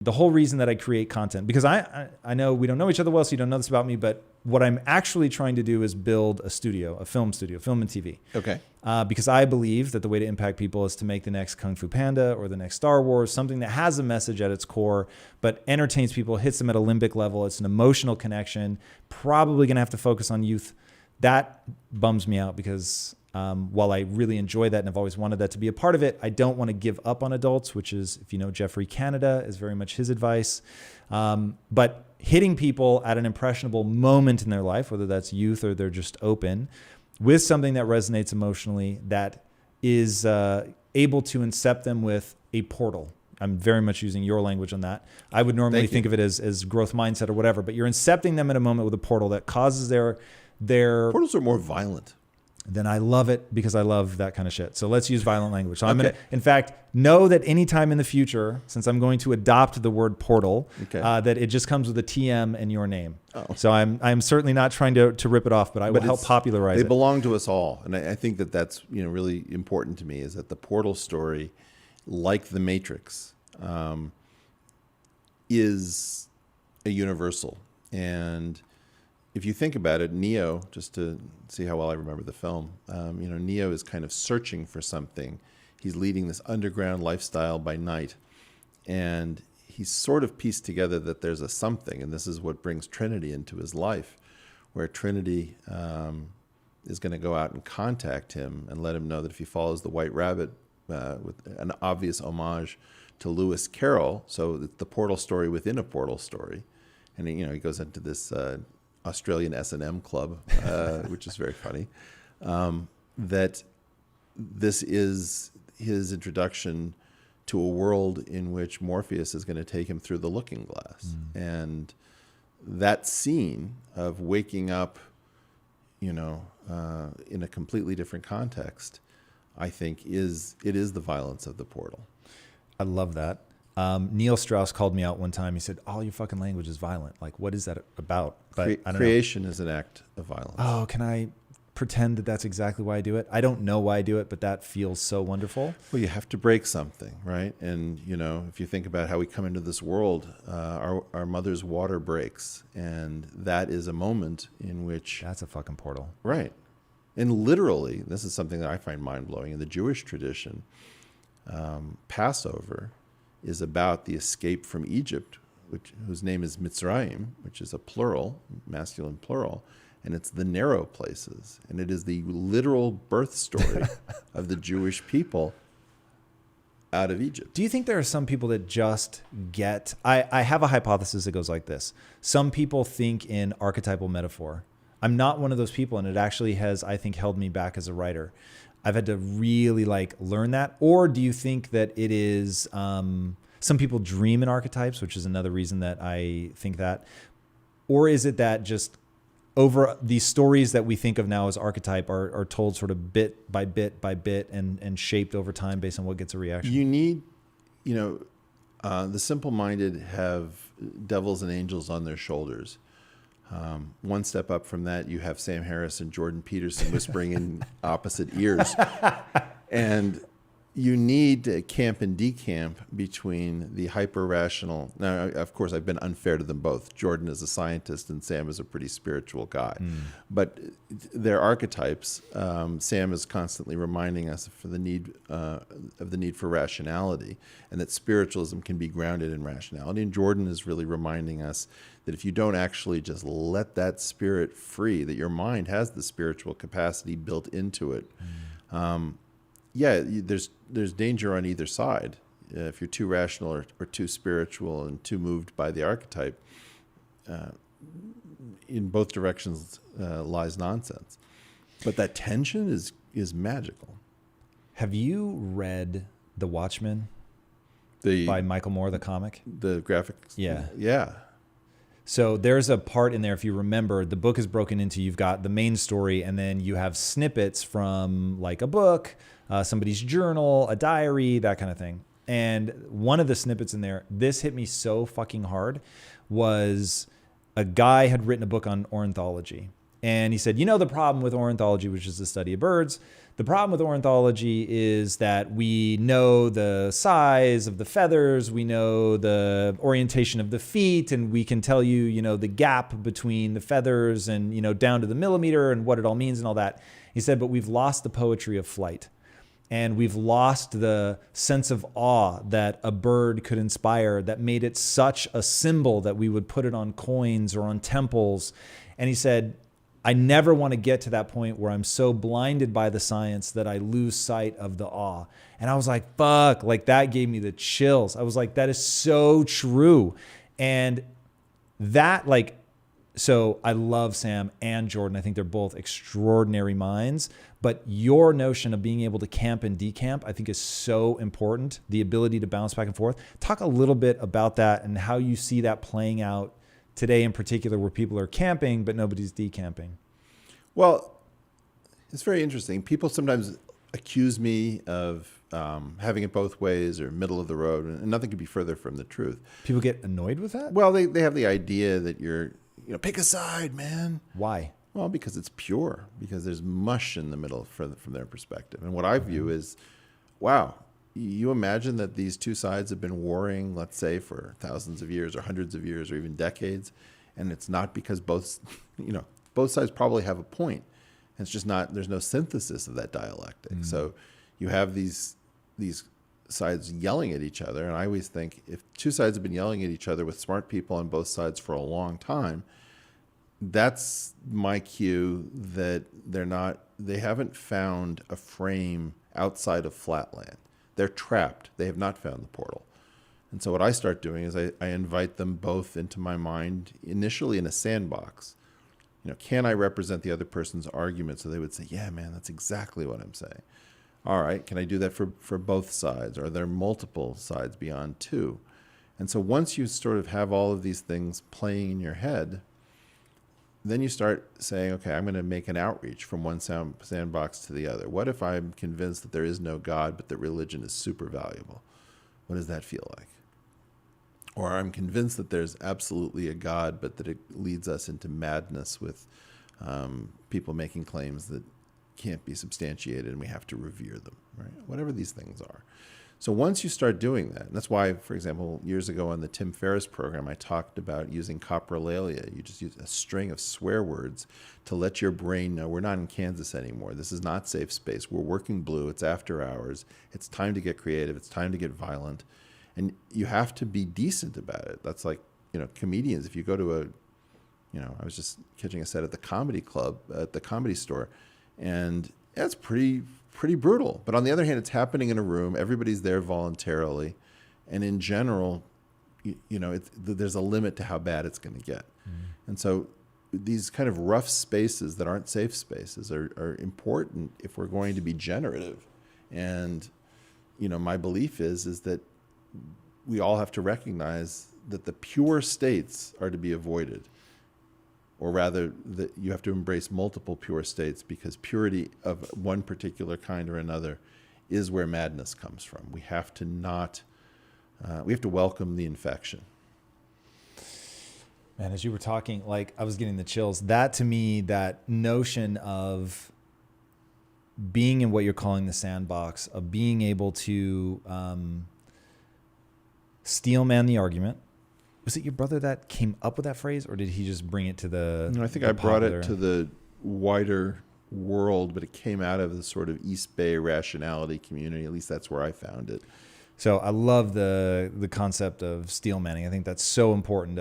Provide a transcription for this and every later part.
the whole reason that I create content, because I know we don't know each other well, so you don't know this about me, but what I'm actually trying to do is build a studio, film and TV. Okay. Because I believe that the way to impact people is to make the next Kung Fu Panda or the next Star Wars, something that has a message at its core, but entertains people, hits them at a limbic level. It's an emotional connection, probably going to have to focus on youth. That bums me out because while I really enjoy that and I've always wanted that to be a part of it, I don't want to give up on adults, which is, if you know Jeffrey Canada, is very much his advice. But hitting people at an impressionable moment in their life, whether that's youth or they're just open, with something that resonates emotionally, that is able to incept them with a portal. I'm very much using your language on that. I would normally think of it as growth mindset or whatever, but you're incepting them in a moment with a portal that causes their Portals are more violent. Then I love it because I love that kind of shit. So let's use violent language. So I'm going to, in fact, know that anytime in the future, since I'm going to adopt the word portal, that it just comes with a TM in your name. Oh. So I'm certainly not trying to rip it off, but I will help popularize it. They belong to us all. And I think that that's really important to me, is that the portal story, like the Matrix, is a universal. And if you think about it, Neo, just to see how well I remember the film, Neo is kind of searching for something. He's leading this underground lifestyle by night. And he's sort of pieced together that there's a something, and this is what brings Trinity into his life, where Trinity is going to go out and contact him and let him know that if he follows the White Rabbit, with an obvious homage to Lewis Carroll, so the portal story within a portal story. And he goes into this Australian S&M club, which is very funny, that this is his introduction to a world in which Morpheus is going to take him through the looking glass. And that scene of waking up, in a completely different context, I think it is the violence of the portal. I love that. Neil Strauss called me out one time. He said, all your fucking language is violent. Like, what is that about? But I don't creation is an act of violence. Oh, can I pretend that that's exactly why I do it? I don't know why I do it, but that feels so wonderful. Well, you have to break something, right? And, if you think about how we come into this world, our mother's water breaks. And that is a moment in which... That's a fucking portal. Right. And literally, this is something that I find mind-blowing. In the Jewish tradition, Passover is about the escape from Egypt, whose name is Mitzrayim, which is a plural, masculine plural, and it's the narrow places. And it is the literal birth story of the Jewish people out of Egypt. Do you think there are some people that just get... I have a hypothesis that goes like this. Some people think in archetypal metaphor. I'm not one of those people, and it actually has, I think, held me back as a writer. I've had to really learn that. Or do you think that it is, some people dream in archetypes, which is another reason that I think that, or is it that just over these stories that we think of now as archetype are told sort of bit by bit by bit and shaped over time based on what gets a reaction? You need, the simple-minded have devils and angels on their shoulders. One step up from that, you have Sam Harris and Jordan Peterson whispering in opposite ears. And you need to camp and decamp between the hyper-rational. Now, of course, I've been unfair to them both. Jordan is a scientist and Sam is a pretty spiritual guy. But they're archetypes. Sam is constantly reminding us of the need for rationality, and that spiritualism can be grounded in rationality. And Jordan is really reminding us that if you don't actually just let that spirit free, that your mind has the spiritual capacity built into it. There's danger on either side. If you're too rational or too spiritual and too moved by the archetype, in both directions lies nonsense. But that tension is magical. Have you read The Watchmen by Michael Moore, the comic? The graphics? Yeah. Yeah. So there's a part in there, if you remember, the book is broken into, you've got the main story, and then you have snippets from like a book, somebody's journal, a diary, that kind of thing. And one of the snippets in there, this hit me so fucking hard, was a guy had written a book on ornithology. And he said, the problem with ornithology, which is the study of birds, the problem with ornithology is that we know the size of the feathers, we know the orientation of the feet, and we can tell you, the gap between the feathers and, down to the millimeter and what it all means and all that. He said, but we've lost the poetry of flight. And we've lost the sense of awe that a bird could inspire that made it such a symbol that we would put it on coins or on temples. And he said, I never want to get to that point where I'm so blinded by the science that I lose sight of the awe. And I was like, fuck, like that gave me the chills. I was like, that is so true. And that so I love Sam and Jordan. I think they're both extraordinary minds, but your notion of being able to camp and decamp, I think is so important. The ability to bounce back and forth. Talk a little bit about that and how you see that playing out today in particular, where people are camping, but nobody's decamping. Well, it's very interesting. People sometimes accuse me of having it both ways or middle of the road, and nothing could be further from the truth. People get annoyed with that? Well, they have the idea that you're, pick a side, man. Why? Well, because it's pure, because there's mush in the middle from their perspective. And what I view is, wow, you imagine that these two sides have been warring, let's say, for thousands of years or hundreds of years or even decades, and it's not because both sides probably have a point. And it's just not, there's no synthesis of that dialectic. Mm. So you have these sides yelling at each other, and I always think if two sides have been yelling at each other with smart people on both sides for a long time, that's my cue that they haven't found a frame outside of flatland. They're trapped. They have not found the portal. And so what I start doing is I invite them both into my mind, initially in a sandbox. Can I represent the other person's argument so they would say, yeah, man, that's exactly what I'm saying. All right, can I do that for both sides? Or are there multiple sides beyond two? And so once you sort of have all of these things playing in your head, then you start saying, okay, I'm going to make an outreach from one sandbox to the other. What if I'm convinced that there is no God, but that religion is super valuable? What does that feel like? Or I'm convinced that there's absolutely a God, but that it leads us into madness with people making claims that can't be substantiated and we have to revere them, right? Whatever these things are. So once you start doing that, and that's why, for example, years ago on the Tim Ferriss program, I talked about using coprolalia. You just use a string of swear words to let your brain know we're not in Kansas anymore. This is not safe space. We're working blue. It's after hours. It's time to get creative. It's time to get violent. And you have to be decent about it. That's like, comedians. If you go to I was just catching a set at the comedy club, at the Comedy Store, and that's pretty brutal. But on the other hand, it's happening in a room. Everybody's there voluntarily. And in general, there's a limit to how bad it's going to get. Mm. And so these kind of rough spaces that aren't safe spaces are important if we're going to be generative. And, my belief is that we all have to recognize that the pure states are to be avoided. Or rather, that you have to embrace multiple pure states, because purity of one particular kind or another is where madness comes from. We have to welcome the infection. Man, as you were talking, I was getting the chills. That, to me, that notion of being in what you're calling the sandbox, of being able to steel man the argument. Was it your brother that came up with that phrase, or did he just bring it to the? No, I think I brought it to the wider world, but it came out of the sort of East Bay rationality community. At least that's where I found it. So I love the concept of steel manning. I think that's so important.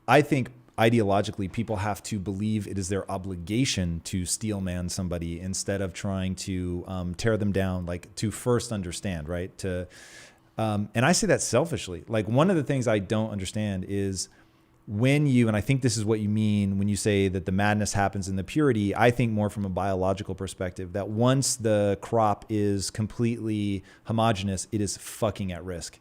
I think ideologically, people have to believe it is their obligation to steel man somebody instead of trying to tear them down. To first understand, right? And I say that selfishly. One of the things I don't understand is when and I think this is what you mean when you say that the madness happens in the purity, I think more from a biological perspective, that once the crop is completely homogeneous, it is fucking at risk.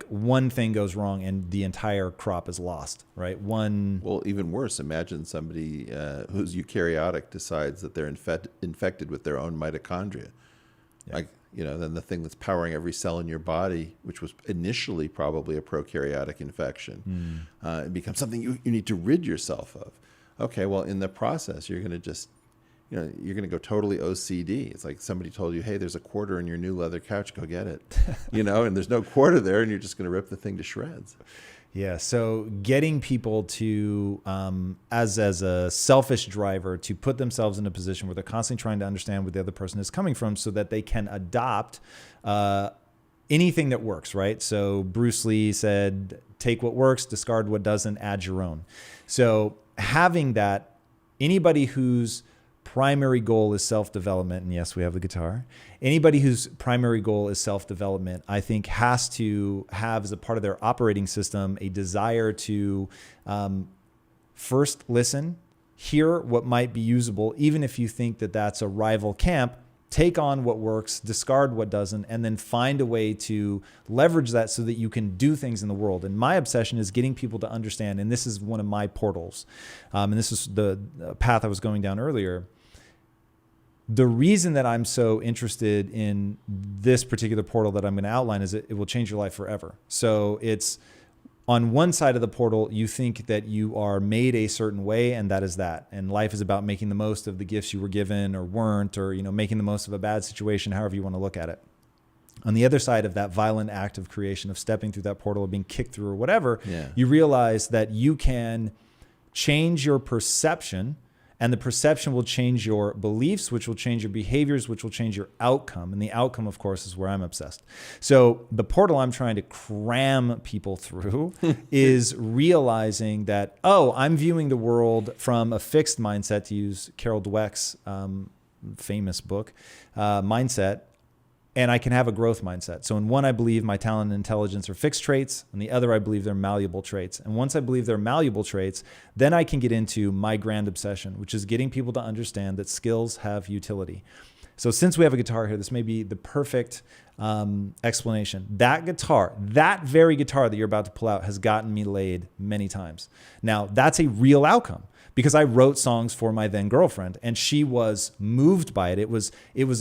One thing goes wrong and the entire crop is lost, right? Well, even worse, imagine somebody who's eukaryotic decides that they're infected with their own mitochondria. Yeah. Then the thing that's powering every cell in your body, which was initially probably a prokaryotic infection, it becomes something you need to rid yourself of. Okay, well, in the process, you're going to just, you're going to go totally OCD. It's like somebody told you, hey, there's a quarter in your new leather couch, go get it. And there's no quarter there, and you're just going to rip the thing to shreds. Yeah. So getting people to, as a selfish driver, to put themselves in a position where they're constantly trying to understand where the other person is coming from so that they can adopt anything that works, right? So Bruce Lee said, take what works, discard what doesn't, add your own. So having that, anybody whose primary goal is self-development, and yes, we have the guitar. Anybody whose primary goal is self-development, I think has to have as a part of their operating system a desire to first listen, hear what might be usable, even if you think that that's a rival camp, take on what works, discard what doesn't, and then find a way to leverage that so that you can do things in the world. And my obsession is getting people to understand, and this is one of my portals, and this is the path I was going down earlier. The reason that I'm so interested in this particular portal that I'm going to outline is it will change your life forever. So it's on one side of the portal, you think that you are made a certain way, and that is that. And life is about making the most of the gifts you were given or weren't, or making the most of a bad situation, however you want to look at it. On the other side of that violent act of creation, of stepping through that portal, or being kicked through or whatever, you realize that you can change your perception, and the perception will change your beliefs, which will change your behaviors, which will change your outcome. And the outcome, of course, is where I'm obsessed. So the portal I'm trying to cram people through is realizing that, I'm viewing the world from a fixed mindset, to use Carol Dweck's famous book, mindset. And I can have a growth mindset. So in one, I believe my talent and intelligence are fixed traits. And the other, I believe they're malleable traits. And once I believe they're malleable traits, then I can get into my grand obsession, which is getting people to understand that skills have utility. So since we have a guitar here, this may be the perfect explanation. That guitar, that very guitar that you're about to pull out, has gotten me laid many times. Now, that's a real outcome, because I wrote songs for my then girlfriend, and she was moved by it. It was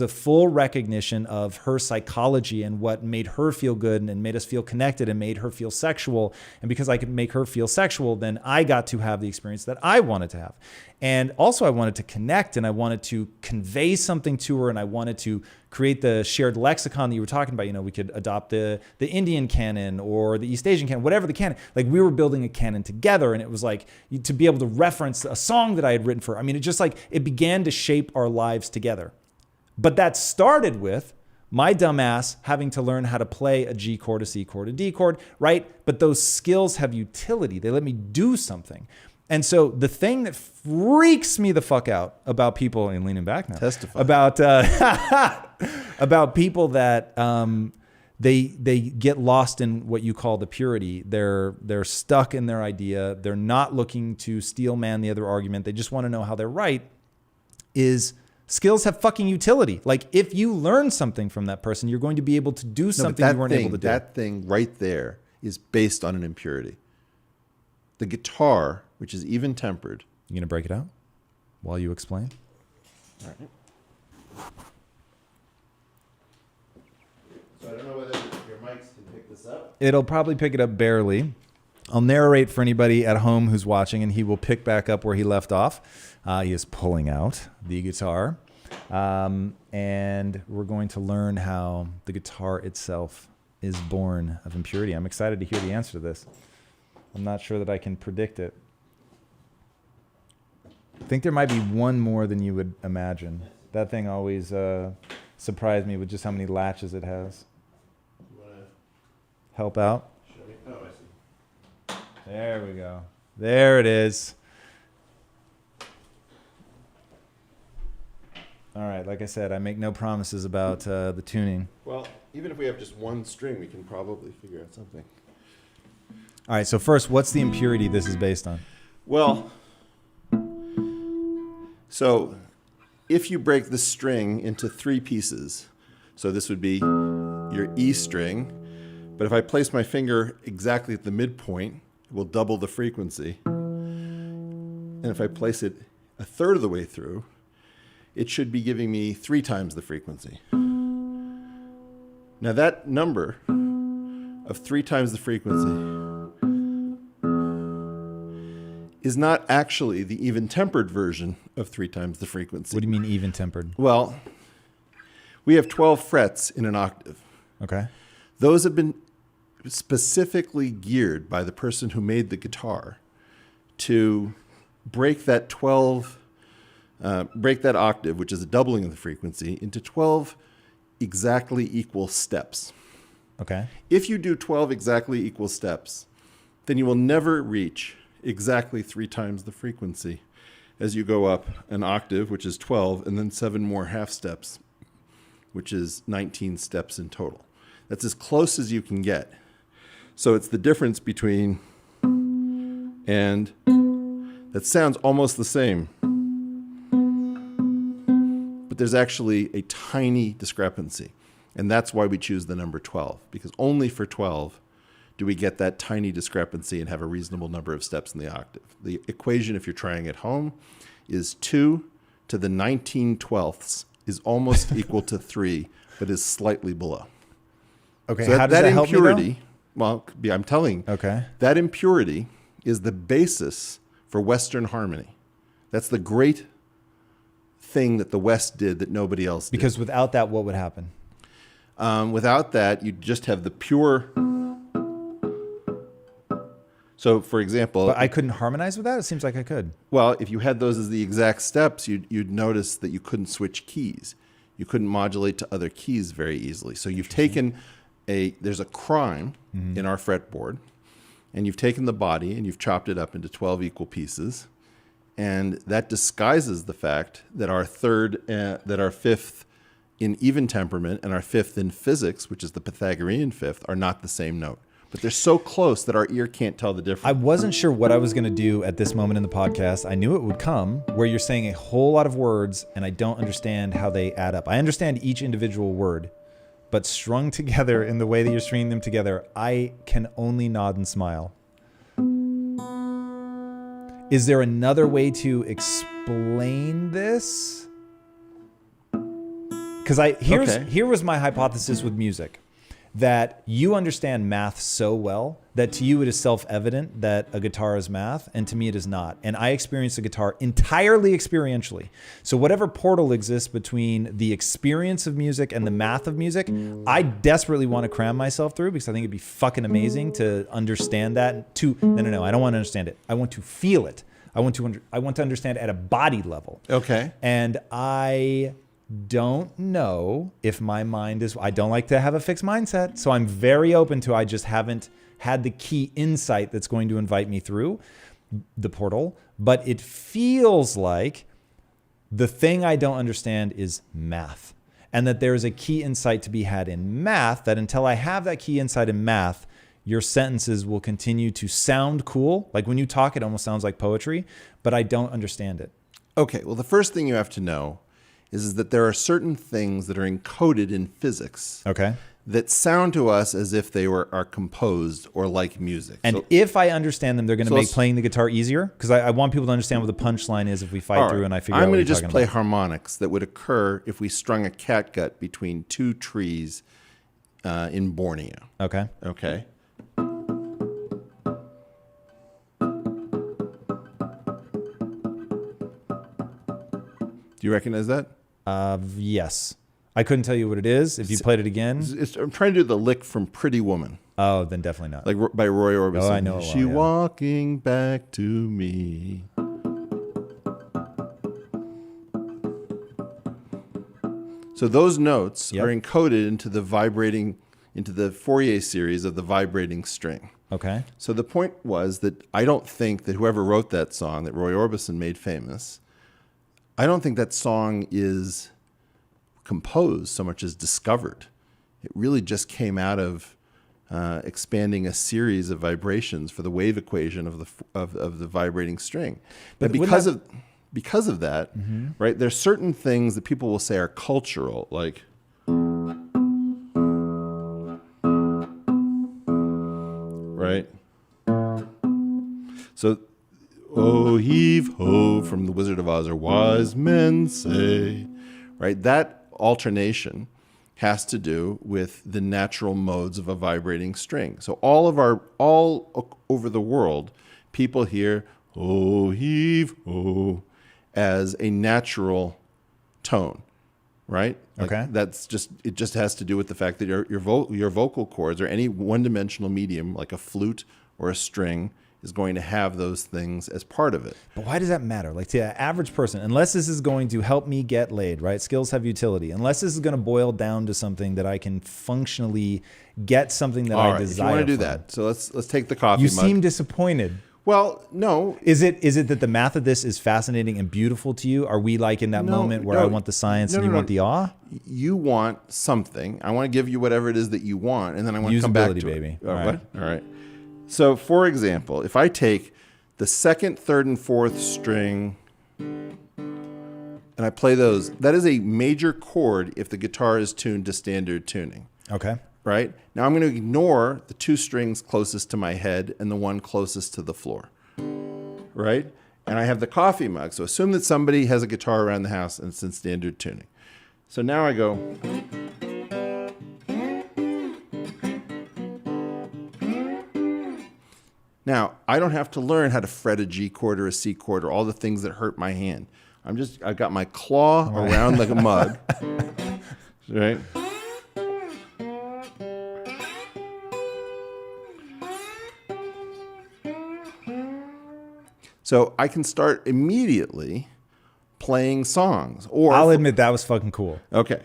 a full recognition of her psychology and what made her feel good and made us feel connected and made her feel sexual. And because I could make her feel sexual, then I got to have the experience that I wanted to have. And also I wanted to connect, and I wanted to convey something to her, and I wanted to create the shared lexicon that you were talking about. We could adopt the Indian canon or the East Asian canon, whatever the canon. Like, we were building a canon together, and it was like to be able to reference a song that I had written for her. I mean, it began to shape our lives together. But that started with my dumbass having to learn how to play a G chord, a C chord, a D chord, right? But those skills have utility. They let me do something. And so the thing that freaks me the fuck out about people, and leaning back now, testify about people that they get lost in what you call the purity. They're stuck in their idea. They're not looking to steel man the other argument. They just want to know how they're right. Is skills have fucking utility. Like, if you learn something from that person, you're going to be able to do something you weren't able to do. That thing right there is based on an impurity. The guitar, which is even tempered. You going to break it out while you explain? All right. So I don't know whether your mics can pick this up. It'll probably pick it up barely. I'll narrate for anybody at home who's watching, and he will pick back up where he left off. He is pulling out the guitar. And we're going to learn how the guitar itself is born of impurity. I'm excited to hear the answer to this. I'm not sure that I can predict it. I think there might be one more than you would imagine. That thing always surprised me with just how many latches it has. You want to help out? show me? Oh, I see. There we go. There it is. All right, like I said, I make no promises about the tuning. Well, even if we have just one string, we can probably figure out something. All right, so first, what's the impurity this is based on? Well, so if you break the string into 3 pieces, so this would be your E string, but if I place my finger exactly at the midpoint, it will double the frequency. And if I place it a third of the way through, it should be giving me 3 times the frequency. Now that number of 3 times the frequency is not actually the even-tempered version of 3 times the frequency. What do you mean even-tempered? Well, we have 12 frets in an octave. Okay. Those have been specifically geared by the person who made the guitar to break that octave, which is a doubling of the frequency, into 12 exactly equal steps. Okay. If you do 12 exactly equal steps, then you will never reach exactly 3 times the frequency as you go up an octave, which is 12, and then 7 more half steps, which is 19 steps in total. That's as close as you can get. So it's the difference between, and that sounds almost the same, but there's actually a tiny discrepancy. And that's why we choose the number 12, because only for 12 do we get that tiny discrepancy and have a reasonable number of steps in the octave. The equation, if you're trying at home, is 2 to the 19/12 is almost equal to 3, but is slightly below. Okay. So How does that help me, though? impurity, well, I'm telling you, Okay. that impurity is the basis for Western harmony. That's the great thing that the West did that nobody else did. Because without that, what would happen? Without that, you just have the pure. So, for example, But I couldn't harmonize with that? It seems like I could. well, if you had those as the exact steps, you'd notice that you couldn't switch keys. You couldn't modulate to other keys very easily. So you've taken there's a crime in our fretboard, and you've taken the body and you've chopped it up into 12 equal pieces, and that disguises the fact that our fifth in even temperament and our fifth in physics, which is the Pythagorean fifth, are not the same note. But they're so close that our ear can't tell the difference. I wasn't sure what I was going to do at this moment in the podcast. I knew it would come where you're saying a whole lot of words and I don't understand how they add up. I understand each individual word, but strung together in the way that you're stringing them together, I can only nod and smile. Is there another way to explain this? Because here was my hypothesis with music, that you understand math so well that to you it is self-evident that a guitar is math, and to me it is not. And I experience the guitar entirely experientially. So whatever portal exists between the experience of music and the math of music, I desperately want to cram myself through because I think it'd be fucking amazing to understand that. No, I don't want to understand it. I want to feel it. I want to understand at a body level. Okay. And I don't know if my mind is, I don't like to have a fixed mindset. So I'm very open to, I just haven't had the key insight that's going to invite me through the portal. But it feels like the thing I don't understand is math. And that there's a key insight to be had in math, that until I have that key insight in math, your sentences will continue to sound cool. Like when you talk, it almost sounds like poetry, but I don't understand it. Okay, well, the first thing you have to know is that there are certain things that are encoded in physics that sound to us as if they are composed or like music. And if I understand them, they're going to make playing the guitar easier? Because I want people to understand what the punchline is if we fight through and I figure out what you're talking about. I'm going to just play harmonics that would occur if we strung a catgut between 2 trees in Borneo. Okay. Okay. Do you recognize that? Yes. I couldn't tell you what it is. If you played it again. I'm trying to do the lick from Pretty Woman. Oh, then definitely not. Like by Roy Orbison. Oh, I know it well, She walking back to me. So those notes are encoded into the Fourier series of the vibrating string. Okay. So the point was that I don't think that whoever wrote that song that Roy Orbison made famous, I don't think that song is composed so much as discovered. It really just came out of expanding a series of vibrations for the wave equation of the vibrating string. But because of that, right? There's certain things that people will say are cultural, like right. So, oh heave ho from the Wizard of Oz, or wise men say, right? That alternation has to do with the natural modes of a vibrating string. So all over the world, people hear oh, heave, oh, as a natural tone, right? Like Okay. it just has to do with the fact that your vocal cords or any one-dimensional medium like a flute or a string is going to have those things as part of it. But why does that matter? Like to an average person, unless this is going to help me get laid, right? Skills have utility. Unless this is going to boil down to something that I can functionally get something that I desire. If you want to do from. that, so let's take the coffee You mug. seem disappointed. Well, no. Is it that the math of this is fascinating and beautiful to you? Are we like in that moment where I want the science and you want the awe? You want something. I want to give you whatever it is that you want, and then I want to come back to Usability, baby. it. All right. All right. So, for example, if I take the second, third, and fourth string and I play those, that is a major chord if the guitar is tuned to standard tuning. Okay. Right? Now I'm going to ignore the two strings closest to my head and the one closest to the floor. Right? And I have the coffee mug. So assume that somebody has a guitar around the house and it's in standard tuning. So now I go. Now, I don't have to learn how to fret a G chord or a C chord or all the things that hurt my hand. I've got my claw around like a mug. Right? So I can start immediately playing songs. Or I'll admit that was fucking cool. okay.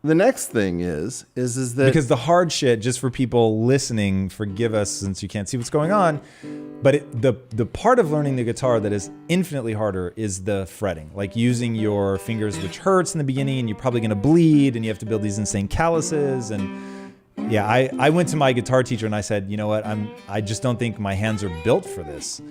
The next thing is that Because the hard shit, just for people listening, forgive us since you can't see what's going on, but the part of learning the guitar that is infinitely harder is the fretting, like using your fingers, which hurts in the beginning, and you're probably going to bleed, and you have to build these insane calluses. And yeah, I went to my guitar teacher and I said, you know what, I just don't think my hands are built for this.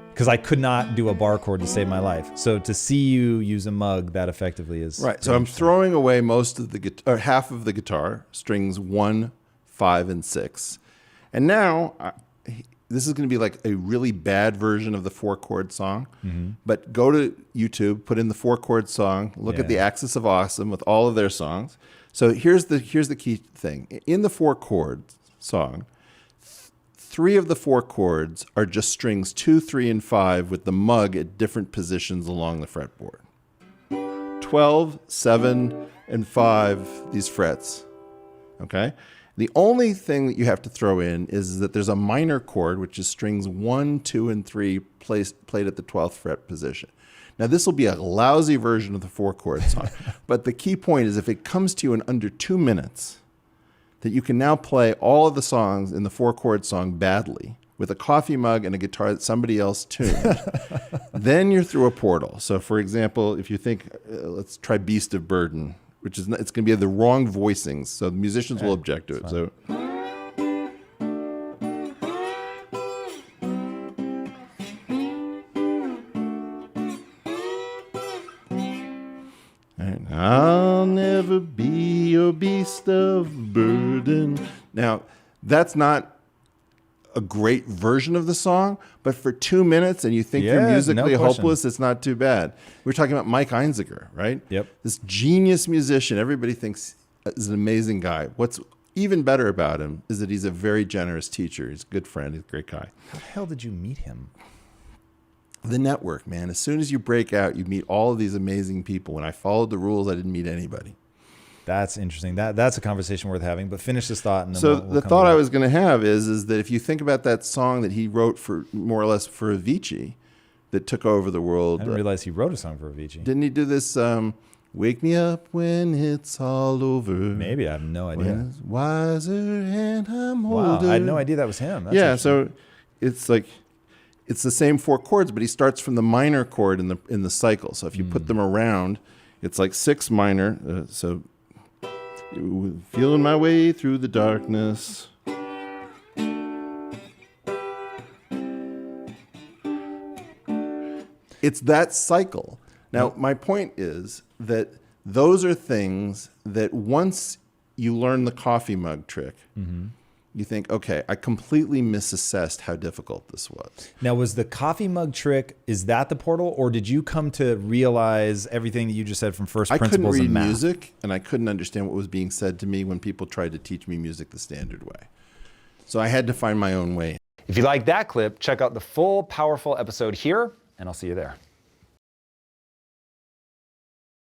Because I could not do a bar chord to save my life. So to see you use a mug that effectively is right. So I'm throwing away most of the guitar, or half of the guitar, strings 1, 5, and 6. And now this is going to be like a really bad version of the 4-chord song. Mm-hmm. But go to YouTube, put in the 4-chord song, look at the Axis of Awesome with all of their songs. So here's the key thing. In the 4-chord song, 3 of the 4 chords are just strings 2, 3, and 5 with the mug at different positions along the fretboard. 12, 7, and 5, these frets. Okay? The only thing that you have to throw in is that there's a minor chord, which is strings 1, 2, and 3 played at the 12th fret position. Now, this will be a lousy version of the 4-chord song. But the key point is if it comes to you in under 2 minutes, that you can now play all of the songs in the 4-chord song badly with a coffee mug and a guitar that somebody else tuned, then you're through a portal. So, for example, if you think, let's try Beast of Burden, which is it's going to be the wrong voicings, so the musicians will object to it. So. I'll never be your beast of burden. Now, that's not a great version of the song, but for 2 minutes and you think you're musically hopeless, it's not too bad. We're talking about Mike Einziger, right? Yep. This genius musician, everybody thinks is an amazing guy. What's even better about him is that he's a very generous teacher. He's a good friend. He's a great guy. How the hell did you meet him? The network, man. As soon as you break out, you meet all of these amazing people. When I followed the rules, I didn't meet anybody. That's interesting. That's a conversation worth having. But finish this thought. And then So we'll the thought I was going to have is that if you think about that song that he wrote for more or less for Avicii, that took over the world. I didn't realize he wrote a song for Avicii. Didn't he do this? Wake me up when it's all over. Maybe I have no idea. When it's wiser and I'm Wow, older. I had no idea that was him. That's Yeah, so it's like it's the same 4 chords, but he starts from the minor chord in the cycle. So if you put them around, it's like 6 minor. So feeling my way through the darkness. It's that cycle. Now, my point is that those are things that once you learn the coffee mug trick, you think, okay, I completely misassessed how difficult this was. Now, was the coffee mug trick, is that the portal, or did you come to realize everything that you just said from first I couldn't principles read and math? music, and I couldn't understand what was being said to me when people tried to teach me music the standard way. So I had to find my own way. If you like that clip, check out the full powerful episode here, and I'll see you there.